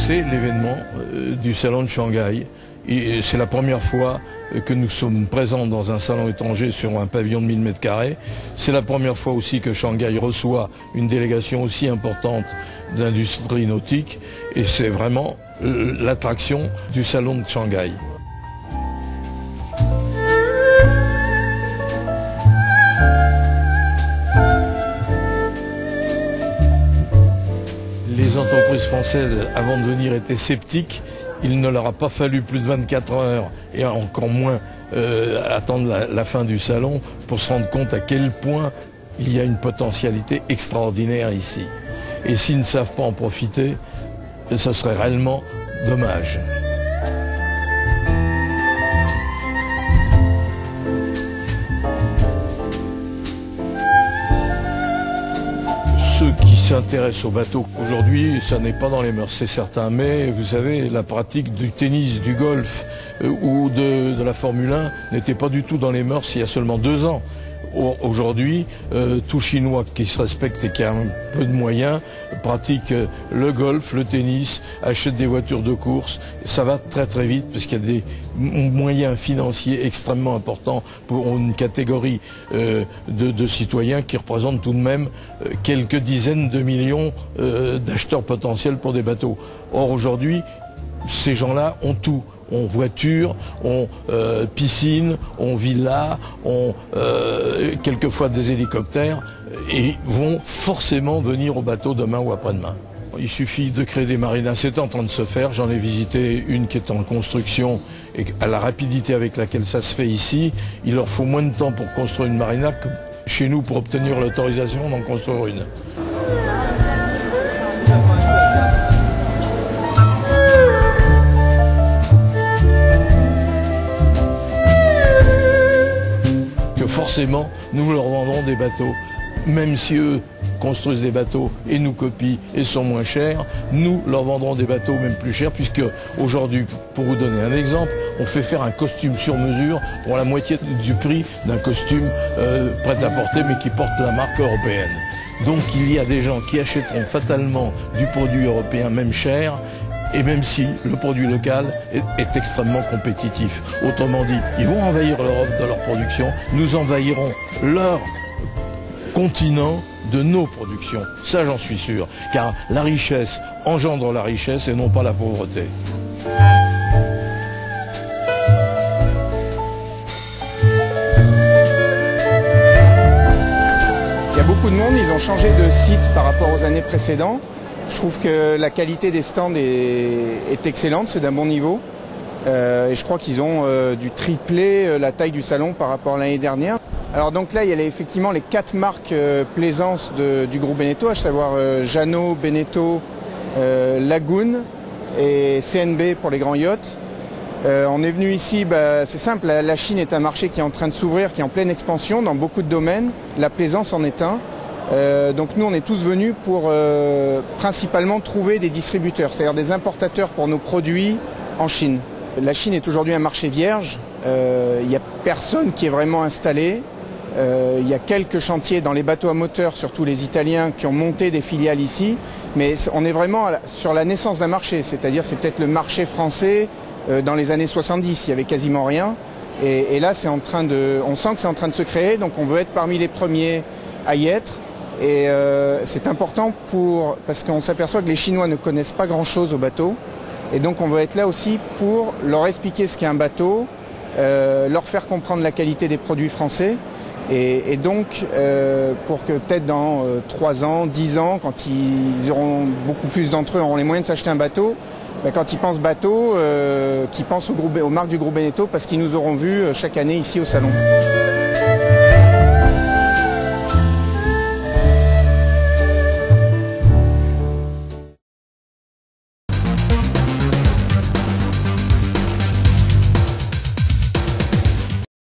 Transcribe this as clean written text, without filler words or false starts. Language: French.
C'est l'événement du salon de Shanghai. C'est la première fois que nous sommes présents dans un salon étranger sur un pavillon de 1000 m². C'est la première fois aussi que Shanghai reçoit une délégation aussi importante d'industrie nautique. Et c'est vraiment l'attraction du salon de Shanghai. Les entreprises françaises, avant de venir, étaient sceptiques. Il ne leur a pas fallu plus de 24 heures et encore moins attendre la fin du salon pour se rendre compte à quel point il y a une potentialité extraordinaire ici. Et s'ils ne savent pas en profiter, ce serait réellement dommage. Ceux qui s'intéressent au bateau, aujourd'hui, ça n'est pas dans les mœurs, c'est certain. Mais vous savez, la pratique du tennis, du golf ou de la Formule 1 n'était pas du tout dans les mœurs il y a seulement 2 ans. Aujourd'hui, tout Chinois qui se respecte et qui a un peu de moyens pratique le golf, le tennis, achète des voitures de course. Ça va très très vite parce qu'il y a des moyens financiers extrêmement importants pour une catégorie de citoyens qui représentent tout de même quelques dizaines de millions d'acheteurs potentiels pour des bateaux. Or aujourd'hui, ces gens-là ont tout. On voiture, on piscine, on villa, on quelquefois des hélicoptères et vont forcément venir au bateau demain ou après-demain. Il suffit de créer des marinas, c'est en train de se faire. J'en ai visité une qui est en construction et à la rapidité avec laquelle ça se fait ici, il leur faut moins de temps pour construire une marina que chez nous pour obtenir l'autorisation d'en construire une. Forcément, nous leur vendrons des bateaux. Même si eux construisent des bateaux et nous copient et sont moins chers, nous leur vendrons des bateaux même plus chers, puisque aujourd'hui, pour vous donner un exemple, on fait faire un costume sur mesure pour la moitié du prix d'un costume prêt à porter mais qui porte la marque européenne. Donc il y a des gens qui achèteront fatalement du produit européen même cher, et même si le produit local est extrêmement compétitif. Autrement dit, ils vont envahir l'Europe de leur production, nous envahirons leur continent de nos productions. Ça, j'en suis sûr, car la richesse engendre la richesse et non pas la pauvreté. Il y a beaucoup de monde, ils ont changé de site par rapport aux années précédentes. Je trouve que la qualité des stands est excellente, c'est d'un bon niveau. Et je crois qu'ils ont dû tripler la taille du salon par rapport à l'année dernière. Alors donc là, il y a effectivement les 4 marques Plaisance du groupe Beneteau, à savoir Jeannot, Beneteau, Lagoon et CNB pour les grands yachts. On est venu ici, c'est simple, la Chine est un marché qui est en train de s'ouvrir, qui est en pleine expansion dans beaucoup de domaines. La plaisance en est un. Donc nous on est tous venus pour principalement trouver des distributeurs, c'est-à-dire des importateurs pour nos produits en Chine. La Chine est aujourd'hui un marché vierge, il n'y a personne qui est vraiment installé, il y a quelques chantiers dans les bateaux à moteur, surtout les Italiens qui ont monté des filiales ici, mais on est vraiment sur la naissance d'un marché, c'est-à-dire c'est peut-être le marché français dans les années 70, il n'y avait quasiment rien, et là c'est en train on sent que c'est en train de se créer, donc on veut être parmi les premiers à y être. Et c'est important parce qu'on s'aperçoit que les Chinois ne connaissent pas grand-chose au bateau. Et donc on veut être là aussi pour leur expliquer ce qu'est un bateau, leur faire comprendre la qualité des produits français. Et donc pour que peut-être dans 3 ans, 10 ans, quand beaucoup plus d'entre eux auront les moyens de s'acheter un bateau, quand ils pensent bateau, qu'ils pensent aux marques du groupe Beneteau parce qu'ils nous auront vus chaque année ici au salon.